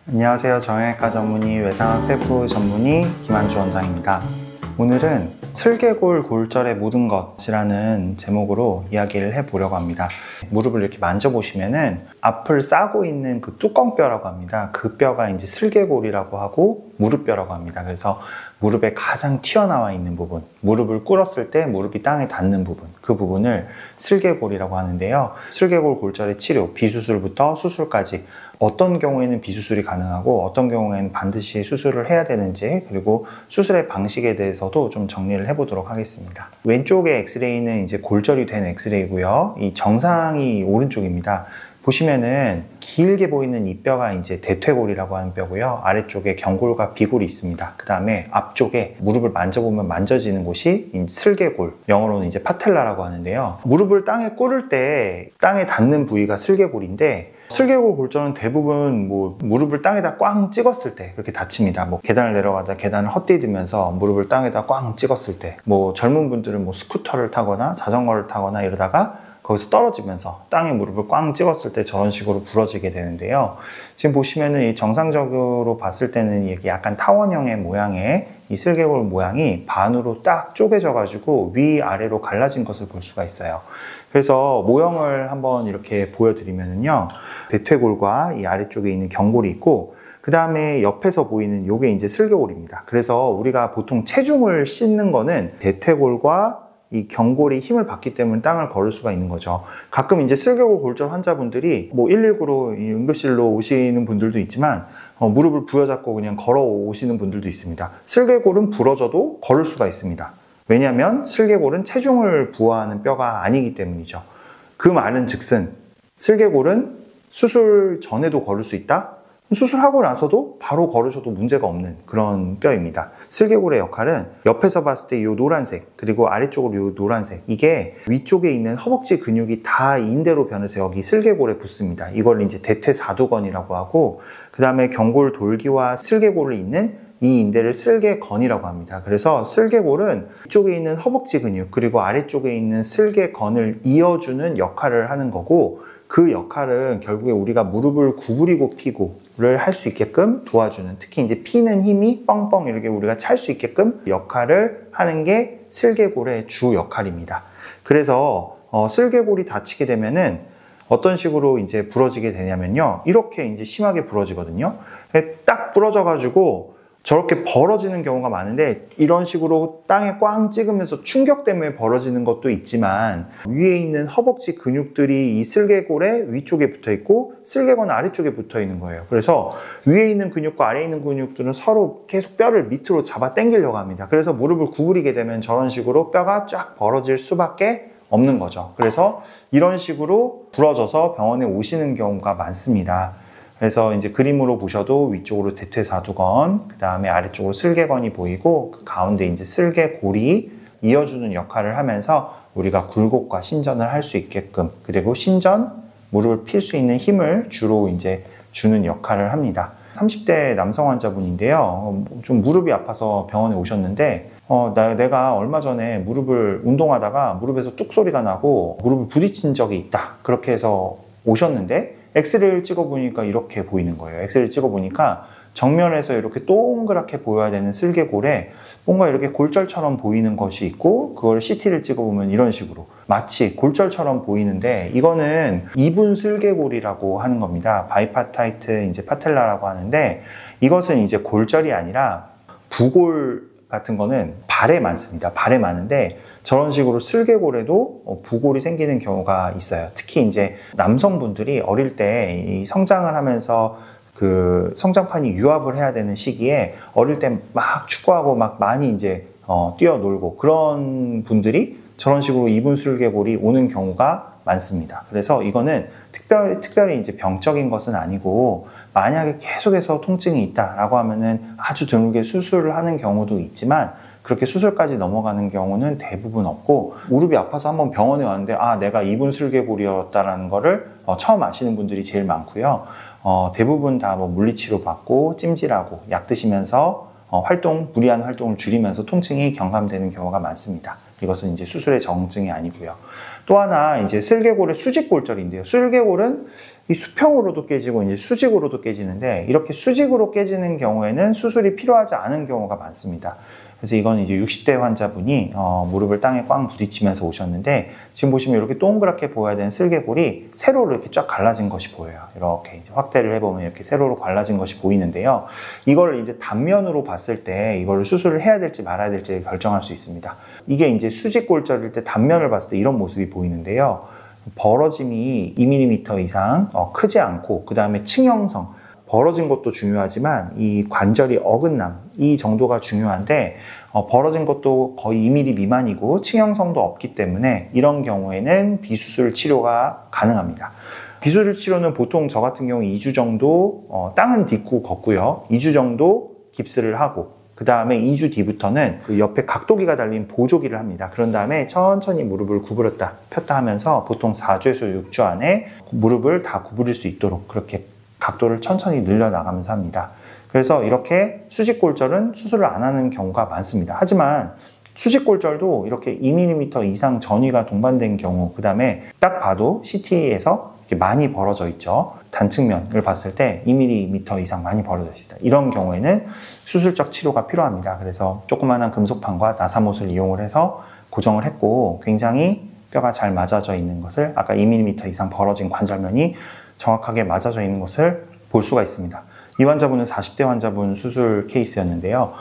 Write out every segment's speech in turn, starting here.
안녕하세요. 정형외과 전문의 외상학 셀프 전문의 김한주 원장입니다. 오늘은 슬개골 골절의 모든 것이라는 제목으로 이야기를 해보려고 합니다. 무릎을 이렇게 만져보시면은 앞을 싸고 있는 그 뚜껑뼈라고 합니다. 그 뼈가 이제 슬개골이라고 하고 무릎뼈라고 합니다. 그래서 무릎에 가장 튀어나와 있는 부분, 무릎을 꿇었을 때 무릎이 땅에 닿는 부분, 그 부분을 슬개골이라고 하는데요. 슬개골 골절의 치료, 비수술부터 수술까지 어떤 경우에는 비수술이 가능하고 어떤 경우에는 반드시 수술을 해야 되는지, 그리고 수술의 방식에 대해서도 좀 정리를 해보도록 하겠습니다. 왼쪽의 엑스레이는 이제 골절이 된 엑스레이고요. 이 정상이 오른쪽입니다. 보시면은 길게 보이는 이 뼈가 이제 대퇴골이라고 하는 뼈고요. 아래쪽에 경골과 비골이 있습니다. 그 다음에 앞쪽에 무릎을 만져보면 만져지는 곳이 슬개골, 영어로는 이제 파텔라라고 하는데요. 무릎을 땅에 꿇을 때 땅에 닿는 부위가 슬개골인데, 슬개골 골절은 대부분 무릎을 땅에다 꽝 찍었을 때 그렇게 다칩니다. 계단을 내려가다 계단을 헛디디면서 무릎을 땅에다 꽝 찍었을 때, 젊은 분들은 스쿠터를 타거나 자전거를 타거나 이러다가 거기서 떨어지면서 땅에 무릎을 꽝 찍었을 때 저런 식으로 부러지게 되는데요. 지금 보시면은 이 정상적으로 봤을 때는 이렇게 약간 타원형의 모양의 이 슬개골 모양이 반으로 딱 쪼개져 가지고 위아래로 갈라진 것을 볼 수가 있어요. 그래서 모형을 한번 이렇게 보여드리면은요, 대퇴골과 이 아래쪽에 있는 경골이 있고, 그 다음에 옆에서 보이는 요게 이제 슬개골입니다. 그래서 우리가 보통 체중을 싣는 거는 대퇴골과 이 경골이 힘을 받기 때문에 땅을 걸을 수가 있는 거죠. 가끔 이제 슬개골 골절 환자분들이 119로 응급실로 오시는 분들도 있지만, 무릎을 부여잡고 그냥 걸어 오시는 분들도 있습니다. 슬개골은 부러져도 걸을 수가 있습니다. 왜냐하면 슬개골은 체중을 부여하는 뼈가 아니기 때문이죠. 그 말은 즉슨 슬개골은 수술 전에도 걸을 수 있다? 수술하고 나서도 바로 걸으셔도 문제가 없는 그런 뼈입니다. 슬개골의 역할은 옆에서 봤을 때 이 노란색, 그리고 아래쪽으로 이 노란색, 이게 위쪽에 있는 허벅지 근육이 다 인대로 변해서 여기 슬개골에 붙습니다. 이걸 이제 대퇴사두건이라고 하고, 그 다음에 경골 돌기와 슬개골을 잇는 이 인대를 슬개건이라고 합니다. 그래서 슬개골은 이쪽에 있는 허벅지 근육, 그리고 아래쪽에 있는 슬개건을 이어주는 역할을 하는 거고, 그 역할은 결국에 우리가 무릎을 구부리고 피고를 할 수 있게끔 도와주는, 특히 이제 피는 힘이 뻥뻥 이렇게 우리가 찰 수 있게끔 역할을 하는 게 슬개골의 주 역할입니다. 그래서 슬개골이 다치게 되면은 어떤 식으로 이제 부러지게 되냐면요, 이렇게 이제 심하게 부러지거든요. 딱 부러져가지고 저렇게 벌어지는 경우가 많은데, 이런 식으로 땅에 꽝 찍으면서 충격 때문에 벌어지는 것도 있지만, 위에 있는 허벅지 근육들이 이 슬개골의 위쪽에 붙어 있고 슬개골 아래쪽에 붙어 있는 거예요. 그래서 위에 있는 근육과 아래에 있는 근육들은 서로 계속 뼈를 밑으로 잡아 당기려고 합니다. 그래서 무릎을 구부리게 되면 저런 식으로 뼈가 쫙 벌어질 수밖에 없는 거죠. 그래서 이런 식으로 부러져서 병원에 오시는 경우가 많습니다. 그래서 이제 그림으로 보셔도 위쪽으로 대퇴사두건, 그 다음에 아래쪽으로 슬개건이 보이고, 그 가운데 이제 슬개골이 이어주는 역할을 하면서 우리가 굴곡과 신전을 할 수 있게끔, 그리고 신전, 무릎을 필 수 있는 힘을 주로 이제 주는 역할을 합니다. 30대 남성 환자분인데요. 좀 무릎이 아파서 병원에 오셨는데, 내가 얼마 전에 무릎을 운동하다가 무릎에서 뚝 소리가 나고 무릎을 부딪힌 적이 있다. 그렇게 해서 오셨는데, 엑스레이를 찍어보니까 이렇게 보이는 거예요. 엑스레이를 찍어보니까 정면에서 이렇게 동그랗게 보여야 되는 슬개골에 뭔가 이렇게 골절처럼 보이는 것이 있고, 그걸 CT를 찍어보면 이런 식으로 마치 골절처럼 보이는데, 이거는 이분 슬개골이라고 하는 겁니다. 바이파타이트 이제 파텔라라고 하는데, 이것은 이제 골절이 아니라 부골 같은 거는 발에 많습니다. 발에 많은데 저런 식으로 슬개골에도 부골이 생기는 경우가 있어요. 특히 이제 남성분들이 어릴 때 이 성장을 하면서 그 성장판이 유압을 해야 되는 시기에 어릴 때 막 축구하고 막 많이 이제 뛰어놀고, 그런 분들이 저런 식으로 이분 슬개골이 오는 경우가 많습니다. 그래서 이거는 특별히 이제 병적인 것은 아니고, 만약에 계속해서 통증이 있다라고 하면은 아주 드물게 수술을 하는 경우도 있지만, 그렇게 수술까지 넘어가는 경우는 대부분 없고, 무릎이 아파서 한번 병원에 왔는데 내가 이분 슬개골이었다라는 거를 처음 아시는 분들이 제일 많고요. 대부분 다 물리치료 받고 찜질하고 약 드시면서 무리한 활동을 줄이면서 통증이 경감되는 경우가 많습니다. 이것은 이제 수술의 정증이 아니고요. 또 하나 이제 슬개골의 수직골절인데요. 슬개골은 이 수평으로도 깨지고 이제 수직으로도 깨지는데, 이렇게 수직으로 깨지는 경우에는 수술이 필요하지 않은 경우가 많습니다. 그래서 이건 이제 60대 환자분이 무릎을 땅에 꽝 부딪히면서 오셨는데, 지금 보시면 이렇게 동그랗게 보여야 되는 슬개골이 세로로 이렇게 쫙 갈라진 것이 보여요. 이렇게 이제 확대를 해보면 이렇게 세로로 갈라진 것이 보이는데요. 이걸 이제 단면으로 봤을 때 이걸 수술을 해야 될지 말아야 될지 결정할 수 있습니다. 이게 이제 수직골절일 때 단면을 봤을 때 이런 모습이 보이는데요. 벌어짐이 2mm 이상 크지 않고, 그 다음에 층형성, 벌어진 것도 중요하지만 이 관절이 어긋남, 이 정도가 중요한데, 벌어진 것도 거의 2mm 미만이고 층형성도 없기 때문에 이런 경우에는 비수술 치료가 가능합니다. 비수술 치료는 보통 저 같은 경우 2주 정도 땅은 딛고 걷고요. 2주 정도 깁스를 하고, 그 다음에 2주 뒤부터는 그 옆에 각도기가 달린 보조기를 합니다. 그런 다음에 천천히 무릎을 구부렸다 폈다 하면서 보통 4주에서 6주 안에 무릎을 다 구부릴 수 있도록 그렇게 각도를 천천히 늘려나가면서 합니다. 그래서 이렇게 수직골절은 수술을 안 하는 경우가 많습니다. 하지만 수직골절도 이렇게 2mm 이상 전위가 동반된 경우, 그 다음에 딱 봐도 CT에서 이렇게 많이 벌어져 있죠. 단측면을 봤을 때 2mm 이상 많이 벌어져 있습니다. 이런 경우에는 수술적 치료가 필요합니다. 그래서 조그마한 금속판과 나사못을 이용을 해서 고정을 했고, 굉장히 뼈가 잘 맞아져 있는 것을, 아까 2mm 이상 벌어진 관절면이 정확하게 맞아져 있는 것을 볼 수가 있습니다. 이 환자분은 40대 환자분 수술 케이스였는데요.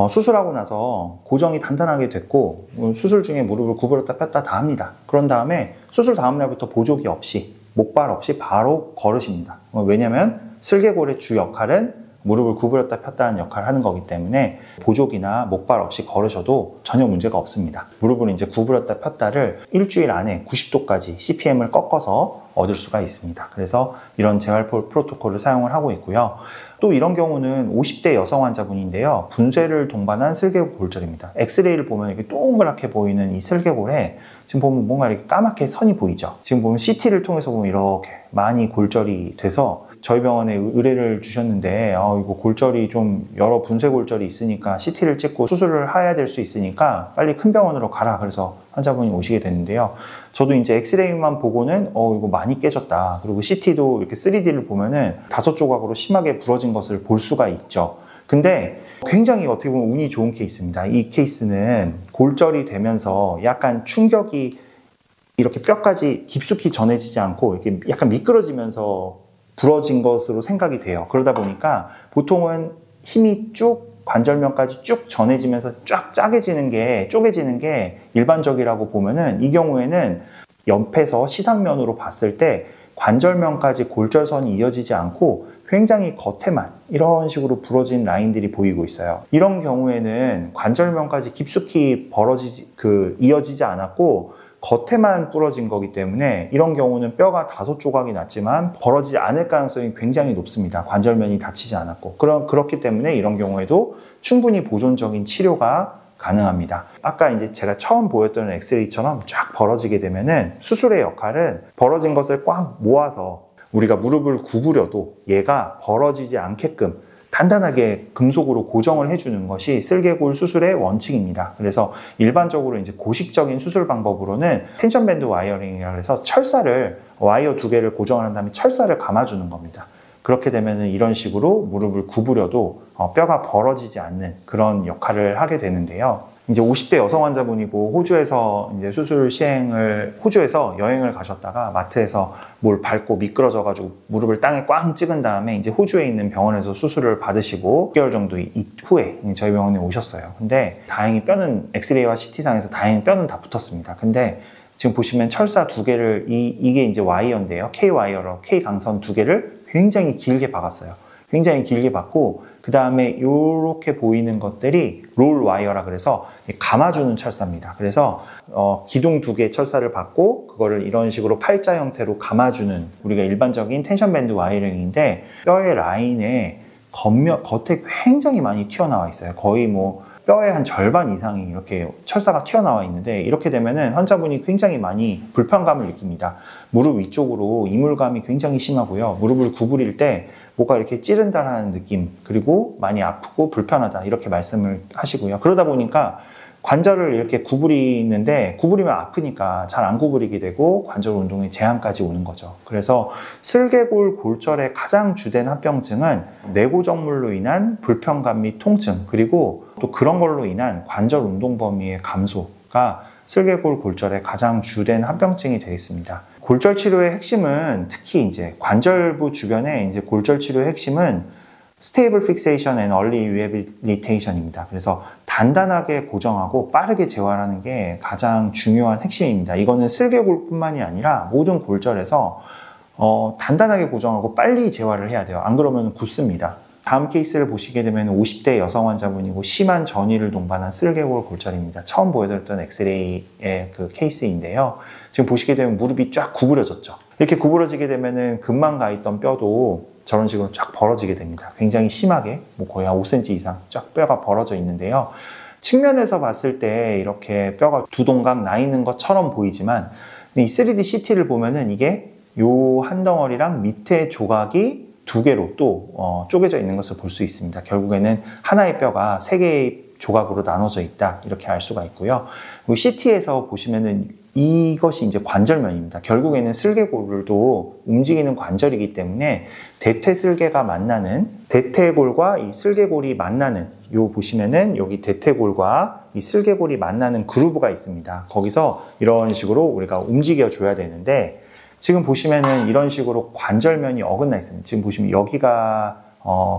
수술하고 나서 고정이 단단하게 됐고, 수술 중에 무릎을 구부렸다 폈다 다 합니다. 그런 다음에 수술 다음 날부터 보조기 없이, 목발 없이 바로 걸으십니다. 왜냐하면 슬개골의 주 역할은 무릎을 구부렸다 폈다 하는 역할을 하는 거기 때문에 보조기나 목발 없이 걸으셔도 전혀 문제가 없습니다. 무릎을 이제 구부렸다 폈다를 일주일 안에 90도까지 CPM을 꺾어서 얻을 수가 있습니다. 그래서 이런 재활 프로토콜을 사용을 하고 있고요. 또 이런 경우는 50대 여성 환자분인데요. 분쇄를 동반한 슬개골 골절입니다. 엑스레이를 보면 이렇게 동그랗게 보이는 이 슬개골에 지금 보면 뭔가 이렇게 까맣게 선이 보이죠. 지금 보면 CT를 통해서 보면 이렇게 많이 골절이 돼서 저희 병원에 의뢰를 주셨는데, 이거 골절이 좀 여러 분쇄 골절이 있으니까 CT를 찍고 수술을 해야 될 수 있으니까 빨리 큰 병원으로 가라. 그래서 환자분이 오시게 됐는데요. 저도 이제 엑스레이만 보고는 이거 많이 깨졌다. 그리고 CT도 이렇게 3D를 보면은 5조각으로 심하게 부러진 것을 볼 수가 있죠. 근데 굉장히 어떻게 보면 운이 좋은 케이스입니다. 이 케이스는 골절이 되면서 약간 충격이 이렇게 뼈까지 깊숙이 전해지지 않고 이렇게 약간 미끄러지면서 부러진 것으로 생각이 돼요. 그러다 보니까 보통은 힘이 쭉 관절면까지 쭉 전해지면서 쫙 쪼개지는 게 일반적이라고 보면은, 이 경우에는 옆에서 시상면으로 봤을 때 관절면까지 골절선이 이어지지 않고 굉장히 겉에만 이런 식으로 부러진 라인들이 보이고 있어요. 이런 경우에는 관절면까지 깊숙이 이어지지 않았고 겉에만 부러진 거기 때문에 이런 경우는 뼈가 5조각이 났지만 벌어지지 않을 가능성이 굉장히 높습니다. 관절면이 다치지 않았고. 그렇기 때문에 이런 경우에도 충분히 보존적인 치료가 가능합니다. 아까 이제 제가 처음 보였던 엑스레이처럼 쫙 벌어지게 되면은 수술의 역할은 벌어진 것을 꽉 모아서 우리가 무릎을 구부려도 얘가 벌어지지 않게끔 단단하게 금속으로 고정을 해주는 것이 슬개골 수술의 원칙입니다. 그래서 일반적으로 이제 고식적인 수술 방법으로는 텐션 밴드 와이어링이라고 해서 와이어 2개를 고정을 한 다음에 철사를 감아주는 겁니다. 그렇게 되면 이런 식으로 무릎을 구부려도 뼈가 벌어지지 않는 그런 역할을 하게 되는데요. 이제 50대 여성 환자분이고 호주에서 여행을 가셨다가 마트에서 뭘 밟고 미끄러져가지고 무릎을 땅에 꽝 찍은 다음에 이제 호주에 있는 병원에서 수술을 받으시고 6개월 정도 후에 저희 병원에 오셨어요. 근데 다행히 뼈는 엑스레이와 CT상에서 다행히 뼈는 다 붙었습니다. 근데 지금 보시면 철사 2개를 이게 이제 와이어인데요. K 와이어로 K 강선 2개를 굉장히 길게 박았어요. 굉장히 길게 박고 그 다음에 이렇게 보이는 것들이 롤 와이어라 그래서 감아주는 철사입니다. 그래서 기둥 2개 철사를 받고 그거를 이런 식으로 팔자 형태로 감아주는 우리가 일반적인 텐션 밴드 와이어링인데 뼈의 라인에 겉에 굉장히 많이 튀어나와 있어요. 거의 뼈의 한 절반 이상이 이렇게 철사가 튀어나와 있는데 이렇게 되면은 환자분이 굉장히 많이 불편감을 느낍니다. 무릎 위쪽으로 이물감이 굉장히 심하고요. 무릎을 구부릴 때 뭐가 이렇게 찌른다라는 느낌, 그리고 많이 아프고 불편하다 이렇게 말씀을 하시고요. 그러다 보니까 관절을 이렇게 구부리는데 구부리면 아프니까 잘 안 구부리게 되고 관절 운동에 제한까지 오는 거죠. 그래서 슬개골 골절의 가장 주된 합병증은 내고정물로 인한 불편감 및 통증, 그리고 또 그런 걸로 인한 관절 운동 범위의 감소가 슬개골 골절의 가장 주된 합병증이 되겠습니다. 골절 치료의 핵심은 특히 이제 관절부 주변에 이제 골절 치료의 핵심은 스테이블 픽세이션 앤 얼리 리해빌리테이션입니다. 그래서 단단하게 고정하고 빠르게 재활하는 게 가장 중요한 핵심입니다. 이거는 슬개골뿐만이 아니라 모든 골절에서 단단하게 고정하고 빨리 재활을 해야 돼요. 안 그러면 굳습니다. 다음 케이스를 보시게 되면 50대 여성 환자분이고 심한 전이를 동반한 슬개골 골절입니다. 처음 보여드렸던 엑스레이의 그 케이스인데요. 지금 보시게 되면 무릎이 쫙 구부러졌죠. 이렇게 구부러지게 되면은 금방 가 있던 뼈도 저런 식으로 쫙 벌어지게 됩니다. 굉장히 심하게 뭐 거의 한 5cm 이상 쫙 뼈가 벌어져 있는데요. 측면에서 봤을 때 이렇게 뼈가 두 동강 나 있는 것처럼 보이지만 이 3D CT를 보면은 이게 요 한 덩어리랑 밑에 조각이 두 개로 또 쪼개져 있는 것을 볼 수 있습니다. 결국에는 하나의 뼈가 세 개의 조각으로 나눠져 있다, 이렇게 알 수가 있고요. CT에서 보시면은 이것이 이제 관절면입니다. 결국에는 슬개골도 움직이는 관절이기 때문에 대퇴슬개가 만나는, 대퇴골과 이 슬개골이 만나는, 요 보시면은 여기 대퇴골과 이 슬개골이 만나는 그루브가 있습니다. 거기서 이런 식으로 우리가 움직여 줘야 되는데, 지금 보시면은 이런 식으로 관절면이 어긋나 있습니다. 지금 보시면 여기가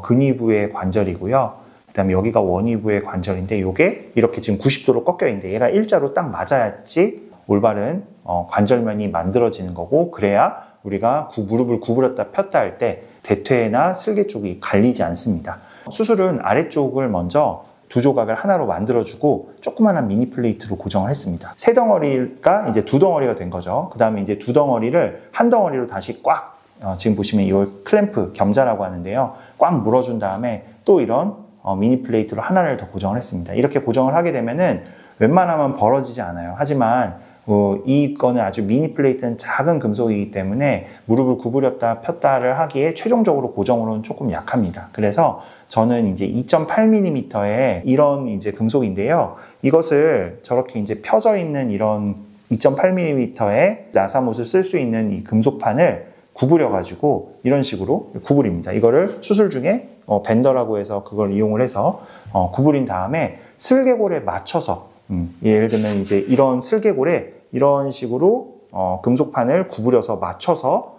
근위부의 관절이고요. 그 다음에 여기가 원위부의 관절인데, 요게 이렇게 지금 90도로 꺾여 있는데 얘가 일자로 딱 맞아야지 올바른 관절면이 만들어지는 거고, 그래야 우리가 무릎을 구부렸다 폈다 할 때 대퇴나 슬개 쪽이 갈리지 않습니다. 수술은 아래쪽을 먼저 두 조각을 하나로 만들어주고 조그마한 미니 플레이트로 고정을 했습니다. 세 덩어리가 이제 두 덩어리가 된 거죠. 그 다음에 이제 두 덩어리를 한 덩어리로 다시 꽉, 지금 보시면 이걸 클램프, 겸자라고 하는데요. 꽉 물어준 다음에 또 이런 미니 플레이트로 하나를 더 고정을 했습니다. 이렇게 고정을 하게 되면은 웬만하면 벌어지지 않아요. 하지만 이거는 아주 미니 플레이트는 작은 금속이기 때문에 무릎을 구부렸다 폈다를 하기에 최종적으로 고정으로는 조금 약합니다. 그래서 저는 이제 2.8mm의 이런 이제 금속인데요. 이것을 저렇게 이제 펴져 있는 이런 2.8mm의 나사못을 쓸 수 있는 이 금속판을 구부려가지고 이런 식으로 구부립니다. 이거를 수술 중에 밴더라고 해서 그걸 이용을 해서 구부린 다음에 슬개골에 맞춰서, 예를 들면 이제 이런 슬개골에 이런 식으로 금속판을 구부려서 맞춰서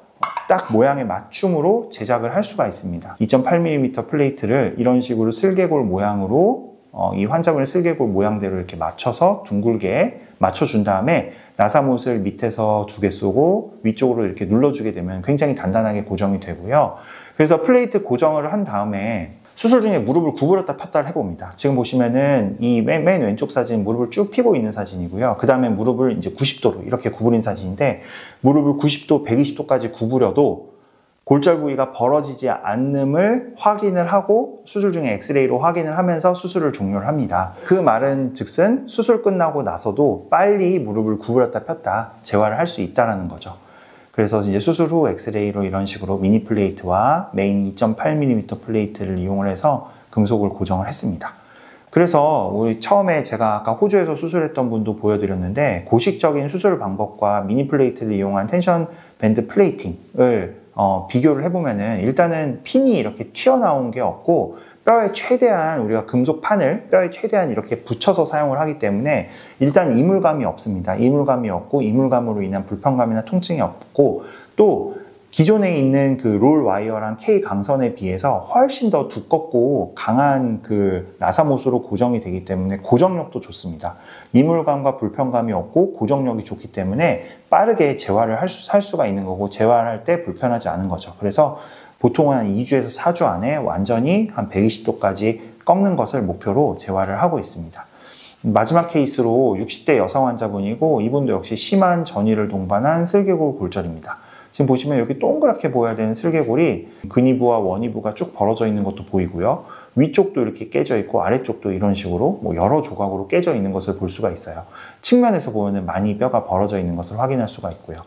딱 모양의 맞춤으로 제작을 할 수가 있습니다. 2.8mm 플레이트를 이런 식으로 슬개골 모양으로 이 환자분의 슬개골 모양대로 이렇게 맞춰서 둥글게 맞춰준 다음에 나사못을 밑에서 두 개 쏘고 위쪽으로 이렇게 눌러주게 되면 굉장히 단단하게 고정이 되고요. 그래서 플레이트 고정을 한 다음에 수술 중에 무릎을 구부렸다 폈다 해봅니다. 지금 보시면은 이 맨 왼쪽 사진 무릎을 쭉 펴고 있는 사진이고요. 그 다음에 무릎을 이제 90도로 이렇게 구부린 사진인데, 무릎을 90도, 120도까지 구부려도 골절 부위가 벌어지지 않음을 확인을 하고 수술 중에 엑스레이로 확인을 하면서 수술을 종료를 합니다. 그 말은 즉슨 수술 끝나고 나서도 빨리 무릎을 구부렸다 폈다 재활을 할 수 있다는 거죠. 그래서 이제 수술 후 엑스레이로 이런 식으로 미니 플레이트와 메인 2.8mm 플레이트를 이용을 해서 금속을 고정을 했습니다. 그래서 우리 처음에 제가 아까 호주에서 수술했던 분도 보여드렸는데, 고식적인 수술 방법과 미니 플레이트를 이용한 텐션 밴드 플레이팅을 비교를 해보면은 일단은 핀이 이렇게 튀어나온 게 없고, 뼈에 최대한 우리가 금속판을 뼈에 최대한 이렇게 붙여서 사용을 하기 때문에 일단 이물감이 없습니다. 이물감이 없고, 이물감으로 인한 불편감이나 통증이 없고, 또 기존에 있는 그 롤 와이어랑 K 강선에 비해서 훨씬 더 두껍고 강한 그 나사못으로 고정이 되기 때문에 고정력도 좋습니다. 이물감과 불편감이 없고 고정력이 좋기 때문에 빠르게 재활을 할 수가 있는 거고, 재활할 때 불편하지 않은 거죠. 그래서 보통은 한 2주에서 4주 안에 완전히 한 120도까지 꺾는 것을 목표로 재활을 하고 있습니다. 마지막 케이스로 60대 여성 환자분이고, 이분도 역시 심한 전이를 동반한 슬개골 골절입니다. 지금 보시면 이렇게 동그랗게 보여야 되는 슬개골이 근위부와 원위부가 쭉 벌어져 있는 것도 보이고요. 위쪽도 이렇게 깨져 있고 아래쪽도 이런 식으로 여러 조각으로 깨져 있는 것을 볼 수가 있어요. 측면에서 보면 많이 뼈가 벌어져 있는 것을 확인할 수가 있고요.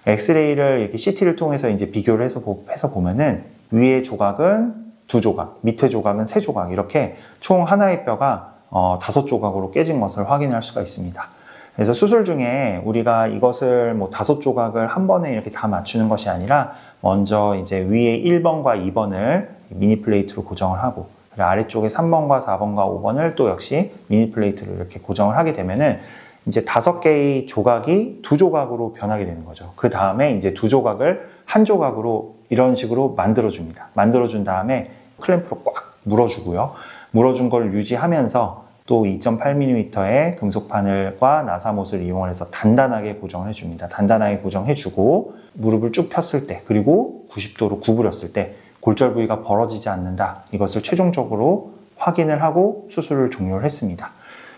엑스레이를 이렇게 CT를 통해서 이제 비교를 해서 보면은 위에 조각은 두 조각, 밑에 조각은 세 조각, 이렇게 총 하나의 뼈가 5조각으로 깨진 것을 확인할 수가 있습니다. 그래서 수술 중에 우리가 이것을 5조각을 한 번에 이렇게 다 맞추는 것이 아니라 먼저 이제 위에 1번과 2번을 미니 플레이트로 고정을 하고, 그리고 아래쪽에 3번과 4번과 5번을 또 역시 미니 플레이트로 이렇게 고정을 하게 되면은 이제 5개의 조각이 2조각으로 변하게 되는 거죠. 그 다음에 이제 2조각을 한 조각으로 이런 식으로 만들어줍니다. 만들어준 다음에 클램프로 꽉 물어주고요. 물어준 걸 유지하면서 또 2.8mm의 금속바늘과 나사못을 이용해서 단단하게 고정해 줍니다. 단단하게 고정해 주고 무릎을 쭉 폈을 때, 그리고 90도로 구부렸을 때 골절 부위가 벌어지지 않는다. 이것을 최종적으로 확인을 하고 수술을 종료를 했습니다.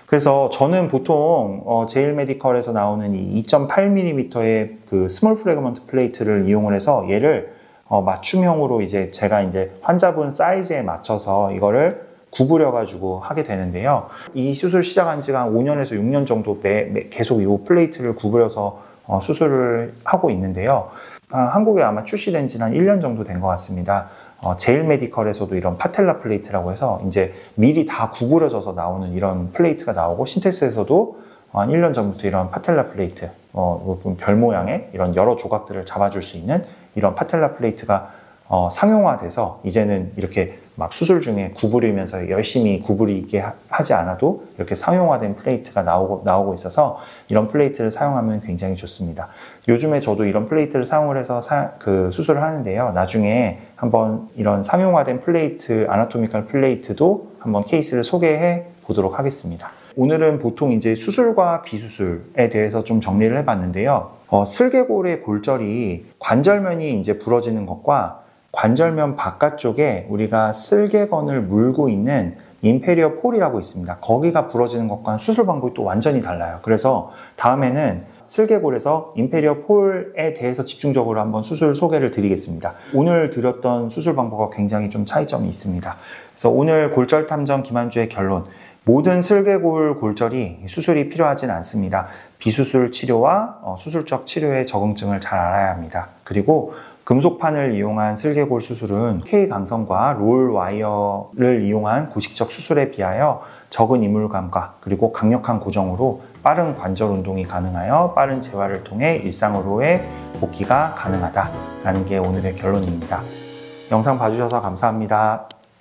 그래서 저는 보통 제일 메디컬에서 나오는 이 2.8mm의 그 스몰 프래그먼트 플레이트를 이용을 해서 얘를 맞춤형으로 제가 환자분 사이즈에 맞춰서 이거를 구부려가지고 하게 되는데요. 이 수술 시작한 지가 한 5년에서 6년 정도 계속 이 플레이트를 구부려서 수술을 하고 있는데요. 한국에 아마 출시된 지는 한 1년 정도 된 것 같습니다. 제일 메디컬에서도 이런 파텔라 플레이트라고 해서 이제 미리 다 구부려져서 나오는 이런 플레이트가 나오고, 신텍스에서도 한 1년 전부터 이런 파텔라 플레이트, 별 모양의 이런 여러 조각들을 잡아줄 수 있는 이런 파텔라 플레이트가 상용화돼서 이제는 이렇게 막 수술 중에 구부리면서 열심히 구부리게 하지 않아도 이렇게 상용화된 플레이트가 나오고 있어서 이런 플레이트를 사용하면 굉장히 좋습니다. 요즘에 저도 이런 플레이트를 사용을 해서 수술을 하는데요. 나중에 한번 이런 상용화된 플레이트, 아나토미컬 플레이트도 한번 케이스를 소개해 보도록 하겠습니다. 오늘은 보통 이제 수술과 비수술에 대해서 좀 정리를 해봤는데요. 슬개골의 골절이 관절면이 이제 부러지는 것과 관절면 바깥쪽에 우리가 슬개건을 물고 있는 인페리어 폴이라고 있습니다. 거기가 부러지는 것과 수술 방법이 또 완전히 달라요. 그래서 다음에는 슬개골에서 인페리어 폴에 대해서 집중적으로 한번 수술 소개를 드리겠습니다. 오늘 드렸던 수술 방법과 굉장히 좀 차이점이 있습니다. 그래서 오늘 골절 탐정 김한주의 결론: 모든 슬개골 골절이 수술이 필요하진 않습니다. 비수술 치료와 수술적 치료의 적응증을 잘 알아야 합니다. 그리고 금속판을 이용한 슬개골 수술은 K강선과 롤 와이어를 이용한 고식적 수술에 비하여 적은 이물감과 그리고 강력한 고정으로 빠른 관절 운동이 가능하여 빠른 재활을 통해 일상으로의 복귀가 가능하다라는 게 오늘의 결론입니다. 영상 봐주셔서 감사합니다.